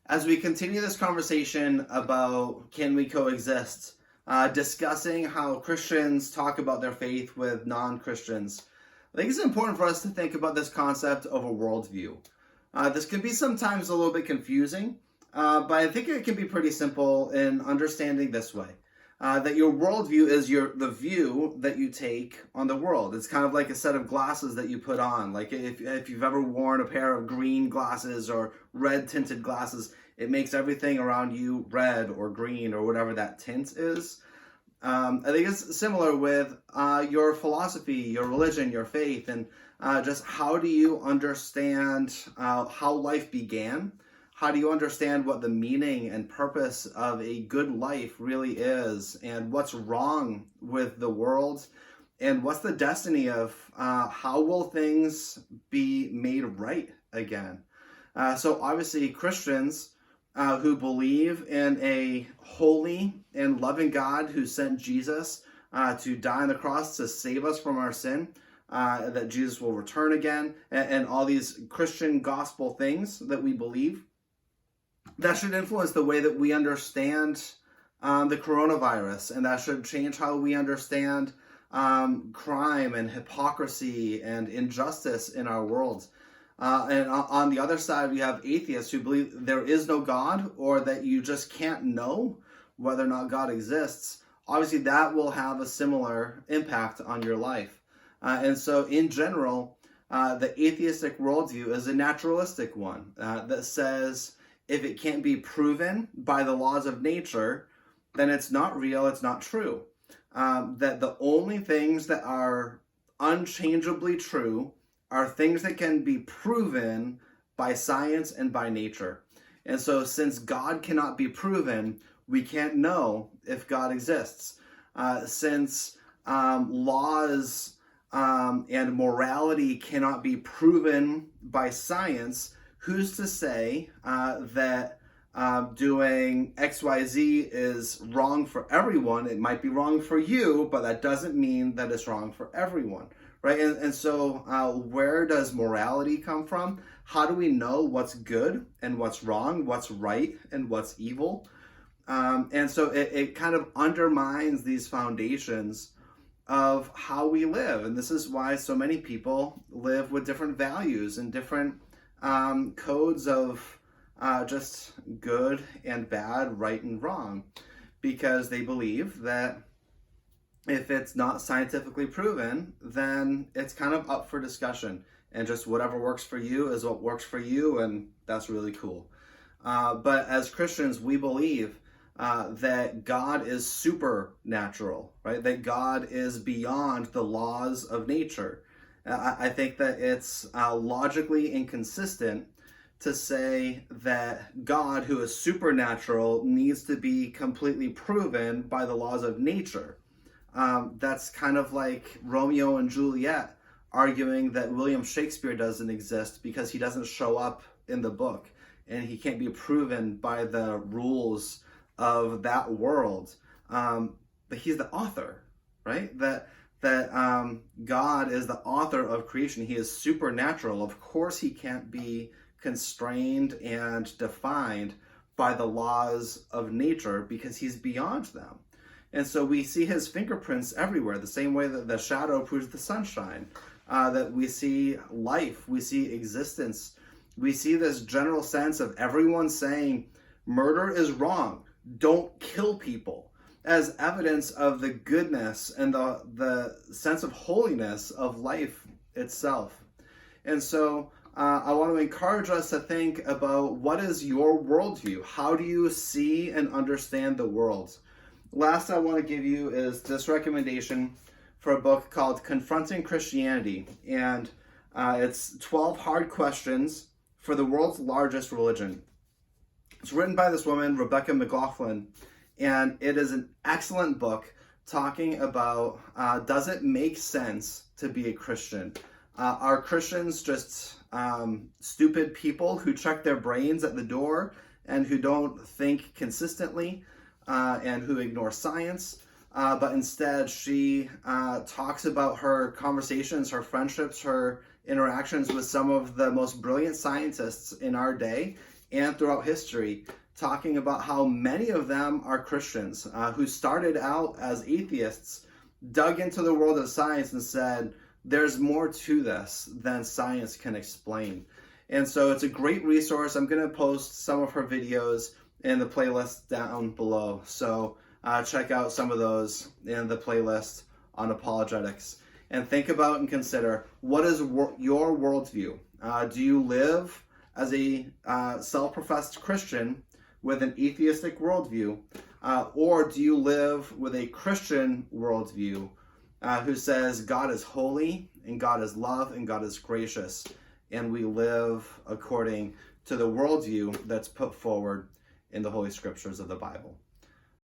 As we continue this conversation about can we coexist, discussing how Christians talk about their faith with non-Christians, I think it's important for us to think about this concept of a worldview. This can be sometimes a little bit confusing, but I think it can be pretty simple in understanding this way. That your worldview is the view that you take on the world. It's kind of like a set of glasses that you put on. Like if you've ever worn a pair of green glasses or red tinted glasses, it makes everything around you red or green or whatever that tint is. I think it's similar with your philosophy, your religion, your faith, and just how do you understand how life began? How do you understand what the meaning and purpose of a good life really is, and what's wrong with the world, and what's the destiny of how will things be made right again? So obviously Christians who believe in a holy and loving God who sent Jesus to die on the cross to save us from our sin, that Jesus will return again, and all these Christian gospel things that we believe, that should influence the way that we understand the coronavirus, and that should change how we understand crime and hypocrisy and injustice in our world. And on the other side, we have atheists who believe there is no God, or that you just can't know whether or not God exists. Obviously, that will have a similar impact on your life. And so in general, the atheistic worldview is a naturalistic one that says, if it can't be proven by the laws of nature, then it's not real, it's not true. That the only things that are unchangeably true are things that can be proven by science and by nature. And so since God cannot be proven, we can't know if God exists. Since laws and morality cannot be proven by science, who's to say that doing XYZ is wrong for everyone? It might be wrong for you, but that doesn't mean that it's wrong for everyone, right? And so where does morality come from? How do we know what's good and what's wrong, what's right and what's evil? And so it kind of undermines these foundations of how we live. And this is why so many people live with different values and different codes of just good and bad, right and wrong, because they believe that if it's not scientifically proven, then it's kind of up for discussion, and just whatever works for you is what works for you, and that's really cool. But as Christians, we believe that God is supernatural, right? That God is beyond the laws of nature. I think that it's logically inconsistent to say that God, who is supernatural, needs to be completely proven by the laws of nature. That's kind of like Romeo and Juliet arguing that William Shakespeare doesn't exist because he doesn't show up in the book, and he can't be proven by the rules of that world. But he's the author, right? That God is the author of creation. He is supernatural. Of course, he can't be constrained and defined by the laws of nature because he's beyond them. And so we see his fingerprints everywhere, the same way that the shadow proves the sunshine, that we see life, we see existence. We see this general sense of everyone saying murder is wrong, don't kill people, as evidence of the goodness and the sense of holiness of life itself. And so I want to encourage us to think about, what is your worldview? How do you see and understand the world? Last I want to give you is this recommendation for a book called Confronting Christianity. And it's 12 hard questions for the world's largest religion. It's written by this woman, Rebecca McLaughlin, and it is an excellent book talking about, does it make sense to be a Christian? Are Christians just stupid people who check their brains at the door and who don't think consistently and who ignore science? But instead, she talks about her conversations, her friendships, her interactions with some of the most brilliant scientists in our day, and throughout history, talking about how many of them are Christians who started out as atheists, dug into the world of science and said, there's more to this than science can explain. And so it's a great resource. I'm going to post some of her videos in the playlist down below. So check out some of those in the playlist on apologetics. And think about and consider, what is your worldview? Do you live as a self-professed Christian with an atheistic worldview? Or do you live with a Christian worldview who says God is holy and God is love and God is gracious, and we live according to the worldview that's put forward in the Holy Scriptures of the Bible?